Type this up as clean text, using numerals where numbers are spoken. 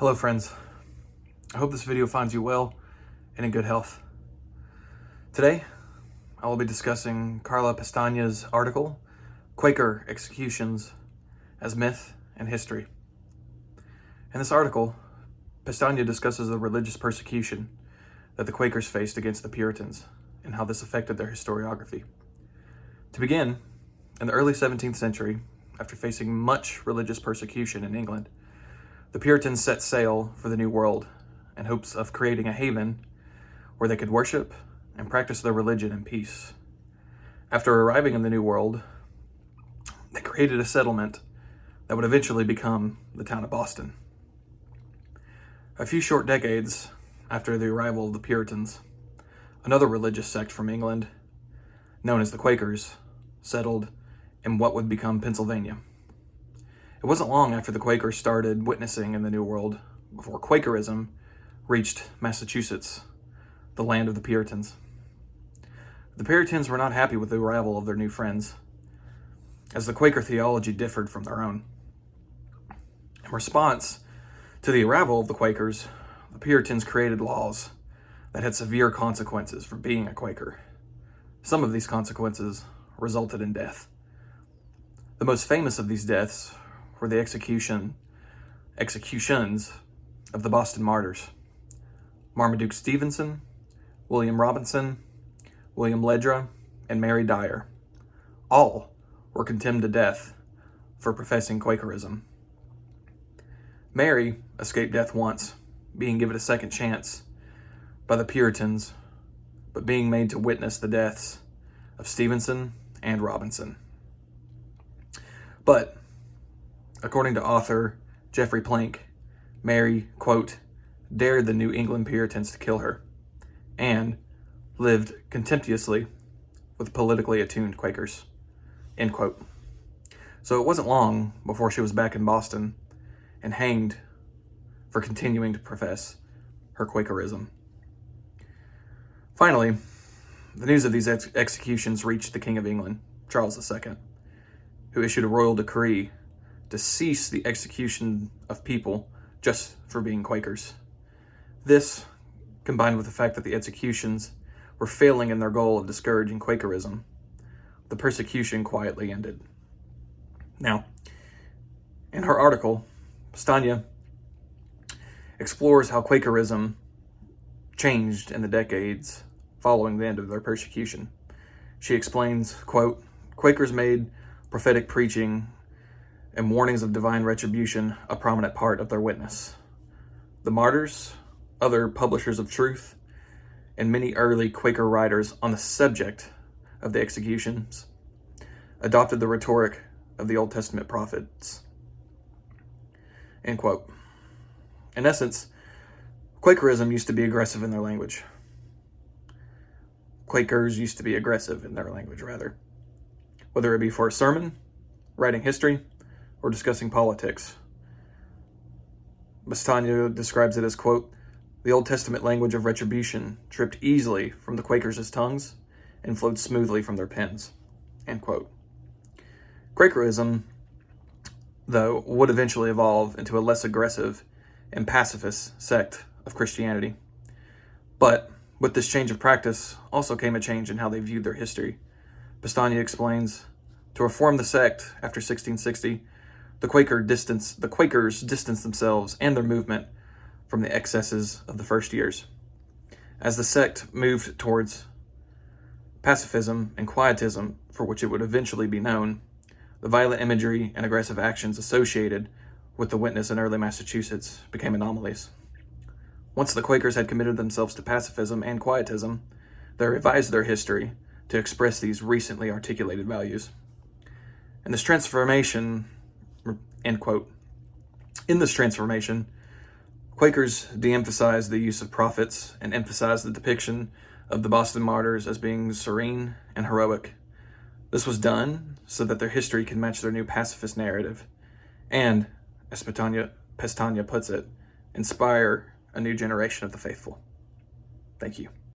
Hello friends, I hope this video finds you well and in good health. Today, I will be discussing Carla Pestagna's article, Quaker Executions as Myth and History. In this article, Pestagna discusses the religious persecution that the Quakers faced against the Puritans and how this affected their historiography. To begin, in the early 17th century, after facing much religious persecution in England, the Puritans set sail for the New World in hopes of creating a haven where they could worship and practice their religion in peace. After arriving in the New World, they created a settlement that would eventually become the town of Boston. A few short decades after the arrival of the Puritans, another religious sect from England, known as the Quakers, settled in what would become Pennsylvania. It wasn't long after the Quakers started witnessing in the New World before Quakerism reached Massachusetts, the land of the Puritans. The Puritans were not happy with the arrival of their new friends, as the Quaker theology differed from their own. In response to the arrival of the Quakers, the Puritans created laws that had severe consequences for being a Quaker. Some of these consequences resulted in death. The most famous of these deaths were the executions of the Boston martyrs: Marmaduke Stevenson, William Robinson, William Ledra, and Mary Dyer. All were condemned to death for professing Quakerism. Mary escaped death once, being given a second chance by the Puritans, but being made to witness the deaths of Stevenson and Robinson. But, according to author Geoffrey Plank, Mary, quote, dared the New England Puritans to kill her, and lived contemptuously with politically attuned Quakers, end quote. So it wasn't long before she was back in Boston and hanged for continuing to profess her Quakerism. Finally, the news of these executions reached the King of England, Charles II, who issued a royal decree to cease the execution of people just for being Quakers. This, combined with the fact that the executions were failing in their goal of discouraging Quakerism, the persecution quietly ended. Now, in her article, Pestagna explores how Quakerism changed in the decades following the end of their persecution. She explains, quote, Quakers made prophetic preaching and warnings of divine retribution a prominent part of their witness. The martyrs, other publishers of truth, and many early Quaker writers on the subject of the executions adopted the rhetoric of the Old Testament prophets. End quote. In essence, Quakerism used to be aggressive in their language. Quakers used to be aggressive in their language, rather. Whether it be for a sermon, writing history, or discussing politics. Pestagna describes it as, quote, the Old Testament language of retribution tripped easily from the Quakers' tongues and flowed smoothly from their pens, end quote. Quakerism, though, would eventually evolve into a less aggressive and pacifist sect of Christianity. But with this change of practice also came a change in how they viewed their history. Pestagna explains, to reform the sect after 1660, the Quakers distanced themselves and their movement from the excesses of the first years. As the sect moved towards pacifism and quietism, for which it would eventually be known, the violent imagery and aggressive actions associated with the witness in early Massachusetts became anomalies. Once the Quakers had committed themselves to pacifism and quietism, they revised their history to express these recently articulated values. And this transformation, end quote. In this transformation, Quakers de-emphasized the use of prophets and emphasized the depiction of the Boston martyrs as being serene and heroic. This was done so that their history could match their new pacifist narrative and, as Pestagna puts it, inspire a new generation of the faithful. Thank you.